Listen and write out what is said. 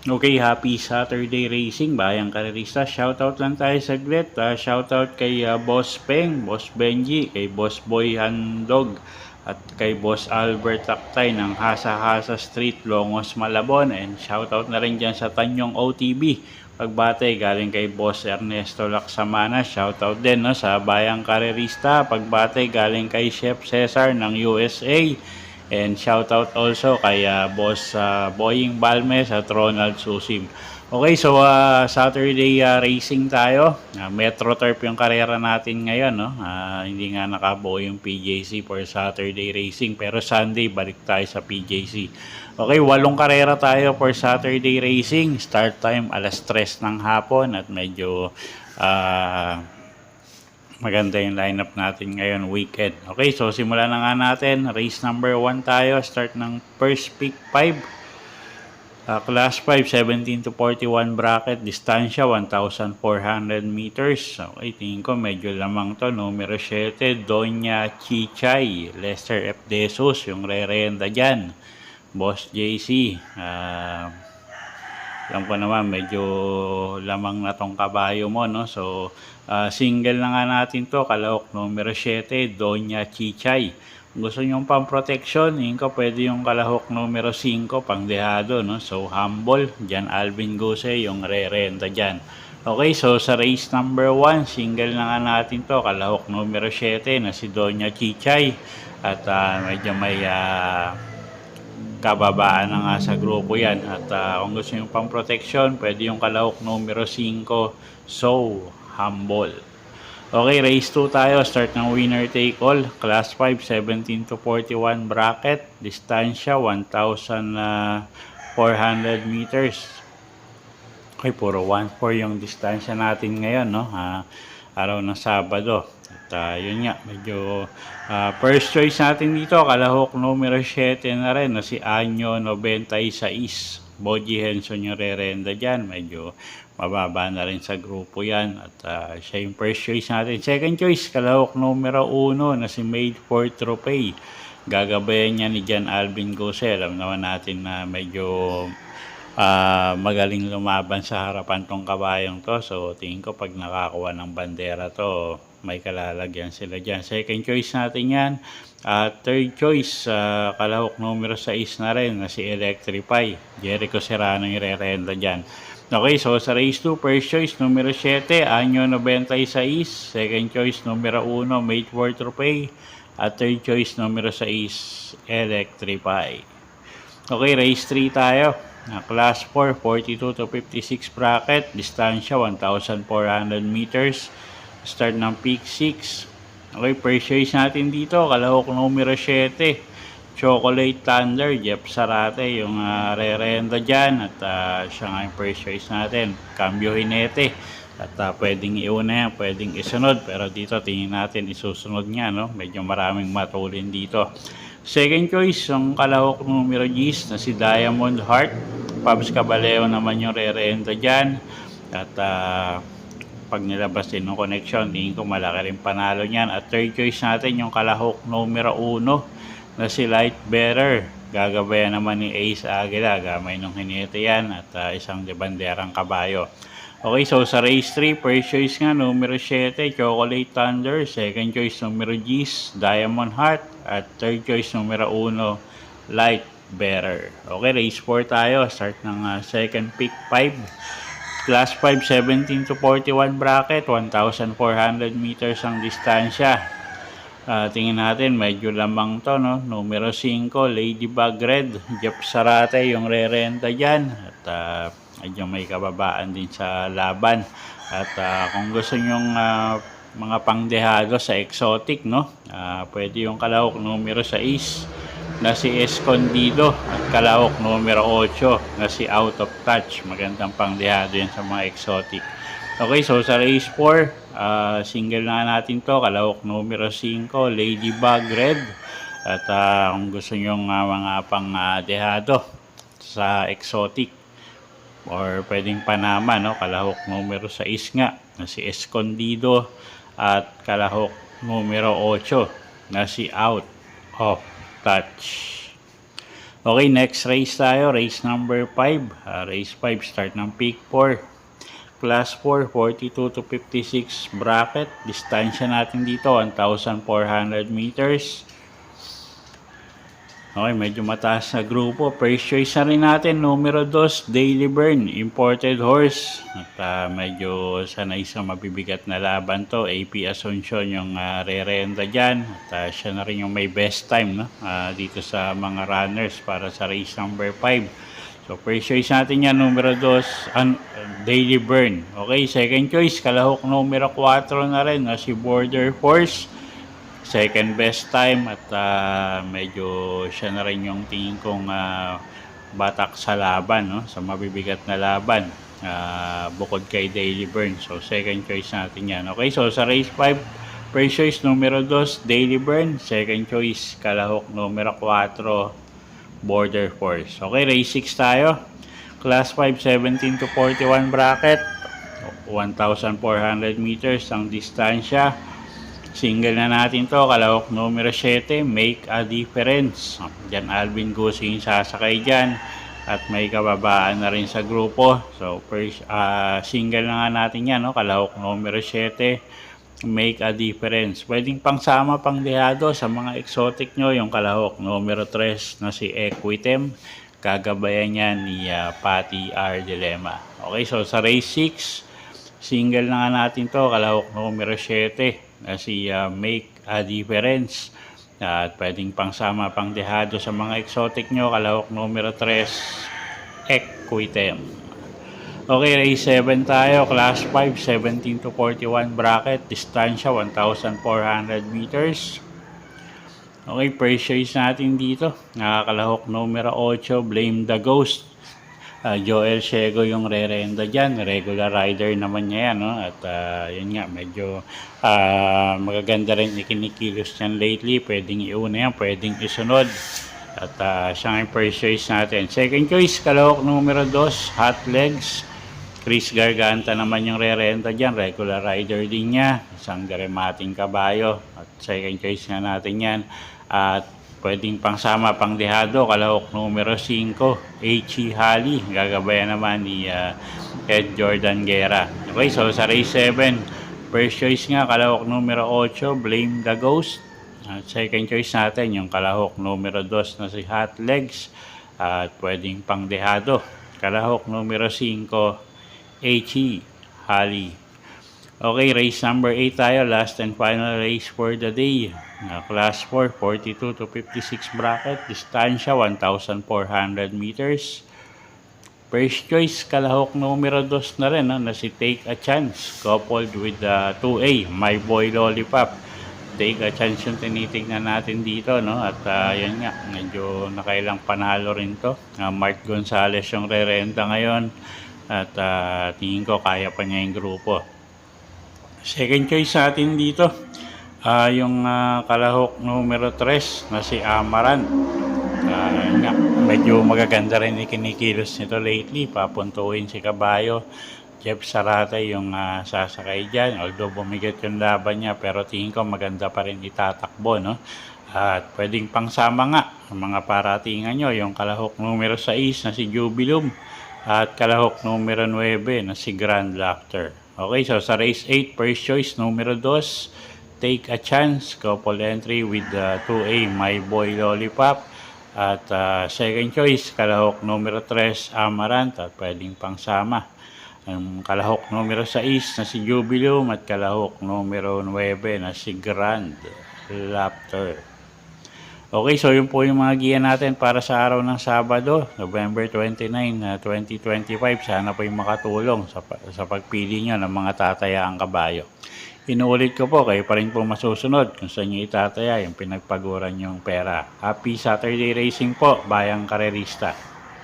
Okay, happy Saturday racing, bayang karerista. Shoutout lang tayo saglit. Shoutout kay Boss Peng, Boss Benji, kay Boss Boy Handog, at kay Boss Albert Taktay ng Hasa Hasa Street, Longos, Malabon. And shoutout na rin dyan sa Tanyong OTB. Pagbate galing kay Boss Ernesto Laksamana. Shoutout din, no, sa bayang karerista. Pagbate galing kay Chef Cesar ng USA. And shoutout also kay Boss Boying Balmes at Ronald Susim. Okay, so Saturday racing tayo. Metro Turf yung karera natin ngayon, no? Hindi nga nakabuo yung PJC for Saturday racing, pero Sunday balik tayo sa PJC. Okay, 8 karera tayo for Saturday racing. Start time alas 3 ng hapon at medyo maganda yung lineup natin ngayon, weekend. Okay, so simulan na nga natin. Race number 1 tayo. Start ng first pick 5. Class 5, 17 to 41 bracket. Distansya, 1,400 meters. Okay, tingin ko medyo lamang to. Numero 7, Doña Chichay. Lester F. Desus, yung re-renda dyan. Boss JC. Alam ko naman, medyo lamang na tong kabayo mo, no? So, single na nga natin to, kalahok numero 7, Doña Chichay. Kung gusto nyo pang protection, yun ko pwede yung kalahok numero 5, pang dehado, no? So, Humble, dyan Alvin Guse, yung re-renta dyan. Okay, so sa race number 1, single na nga natin to, kalahok numero 7 na si Doña Chichay. At medyo may kababaan na nga sa grupo yan. At kung gusto nyo pang protection, pwede yung kalahok numero 5, So Humble. Okay, race 2 tayo. Start ng winner take all. Class 5, 17 to 41 bracket. Distansya, 1,400 meters. Okay, puro 1-4 yung distansya natin ngayon, no? Araw ng Sabado. At yun nga, medyo first choice natin dito, kalahok numero 7 na rin, na si Anyo 96. Boji Henson yung re-renda dyan. Medyo mababa na rin sa grupo yan. At siya yung first choice natin. Second choice, kalahok numero 1 na si Made for Trophy. Gagabayan niya ni Jan Alvin Gose. Alam naman natin na medyo magaling lumaban sa harapan tong kabayong to. So tingin ko pag nakakuha ng bandera to, may kalalagyan sila dyan. Second choice natin yan. Third choice, kalahok numero 6 na rin na si Electrify. Jericho Serrano yung re-renda dyan. Okay, so sa race 2, first choice numero 7, Anyo 96. Second choice numero 1, Made for Trophy. At third choice numero 6, Electrify. Okay, race 3 tayo. Class 4, 42 to 56 bracket. Distansya, 1,400 meters. Start ng peak 6. Okay, first choice natin dito, kalahok numero 7, Chocolate Thunder, Jeff Sarate, yung re-renda dyan. At siya nga yung first choice natin. Cambio Hinete. At pwedeng iuna yan, pwedeng isunod. Pero dito, tingin natin isusunod niya, no? Medyo maraming matulin dito. Second choice, yung kalahok numero 10 na si Diamond Heart. Pabs Caballero naman yung re-renda dyan. At pag nilabas din ng connection, tingin ko malaki rin panalo niyan. At third choice natin yung kalahok numero 1 na si Light Bearer. Gagabayan naman ni Ace Aguila. Gamay nung hinete yan. At isang debanderang kabayo. Okay, so sa race 3, first choice nga numero 7, Chocolate Thunder. Second choice numero 10, Diamond Heart. At third choice numero 1, Light Bearer. Okay, race 4 tayo. Start ng second pick 5. Class 5, 17 to 41 bracket. 1,400 meters ang distansya. Tingin natin, medyo lamang to, no? Numero 5, Ladybug Red. Jeff Sarate yung re-renta dyan. At medyo may kababaan din sa laban. At kung gusto nyong mga pangdehado sa exotic, no? Pwede yung kalahok numero 6 na si Escondido at kalahok numero 8 na si Out of Touch. Magandang pangdehado yan sa mga exotic. Okay, so sa race 4, single na natin to, kalahok numero 5, Ladybug Red. At kung gusto nyo mga pang dehado, sa exotic or pwedeng Panama, no? Kalahok numero 6 nga na si Escondido at kalahok numero 8 na si Out of Touch. Okay, next race tayo, race number 5. Race 5, start ng peak 4. Class 4, 42 to 56 bracket. Distansya natin dito, 1,400 meters. Okay, medyo mataas na grupo. First choice na rin natin, numero 2, Daily Burn, imported horse. At medyo sanay sa mabibigat na laban to. AP Asuncion yung re-renta dyan. At siya na rin yung may best time, no? Dito sa mga runners para sa race number 5. So, first choice natin yan, numero 2, Daily Burn. Okay, second choice, kalahok numero 4 na rin, si Border Force. Second best time at medyo siya na rin yung tingin kong batak sa laban, no? Sa mabibigat na laban, bukod kay Daily Burn. So, second choice natin yan. Okay, so sa race 5, first choice, numero 2, Daily Burn. Second choice, kalahok numero 4, Border Force. Okay, race 6 tayo. Class 5, 17 to 41 bracket. 1,400 meters ang distansya. Single na natin to, kalahok numero 7, Make a Difference. Diyan Alvin Gusing sasakay dyan. At may kababaan na rin sa grupo. So, first, single na nga natin yan, no? Kalahok numero 7, Make a Difference. Pwedeng pangsama, pangdehado sa mga exotic nyo, yung kalahok numero 3 na si Equitem. Kagabayan yan ni Patty R. Dilema. Okay, so sa race 6, single na nga natin to, kalahok numero 7 na si Make a Difference. At pwedeng pangsama, pangdehado sa mga exotic nyo, kalahok numero 3, Equitem. Okay, race 7 tayo, class 5, 17 to 41 bracket, distansya 1,400 meters. Okay, first choice natin dito, kalahok numero 8, Blame the Ghost. Joel Ciego yung re-renda dyan, regular rider naman niya yan, no? At yun nga, medyo magaganda rin ikinikilos niyan lately. Pwedeng iuna yan, pwedeng isunod. At siya yung first choice natin. Second choice, kalahok numero 2, Hot Legs. Chris Garganta naman yung re-renta dyan, regular rider din niya, isang garemating kabayo. At second choice nga natin yan. At pwedeng pangsama, pangdehado, kalahok numero 5, H.E. Halley. Gagabayan naman ni Ed Jordan Guerra. Okay, so sa race 7, first choice nga, kalahok numero 8, Blame the Ghost. At second choice natin, yung kalahok numero 2 na si Hot Legs. At pwedeng pangdehado, kalahok numero 5, H.E. Halley. Okay, race number 8 tayo, last and final race for the day. Class 4, 42 to 56 bracket, distansya 1,400 meters. First choice, kalahok numero 2 na rin, no? Na si Take a Chance, coupled with 2A, My Boy Lollipop. Take a Chance yung tinitignan natin dito, no? At yun nga, medyo nakailang panalo rin to. Mark Gonzalez yung re-renta ngayon. At tingin ko kaya pa niya yung grupo. Second choice natin dito, yung kalahok numero 3 na si Amaran. Medyo magaganda rin ikinikilos nito lately. Papuntuin si Kabayo. Jeff Sarate yung sasakay dyan. Although bumigat yung laban niya, pero tingin ko maganda pa rin itatakbo, no? At pwedeng pangsama nga ang mga paratingan nyo, yung kalahok numero 6 na si Jubilum. At kalahok numero 9 na si Grand Laughter. Okay, so sa race 8, first choice, numero 2, Take a Chance, couple entry with 2A, My Boy Lollipop. At second choice, kalahok numero 3, Amarant, at pwedeng pangsama. Ang kalahok numero 6 na si Jubilum at kalahok numero 9 na si Grand Laughter. Okay, so yun po yung mga giya natin para sa araw ng Sabado, November 29, 2025. Sana po yung makatulong sa pagpili nyo ng mga tatayaang kabayo. Inuulit ko po, kayo pa rin po masusunod kung saan nyo itataya yung pinagpaguran yung pera. Happy Saturday racing po, Bayang Karerista.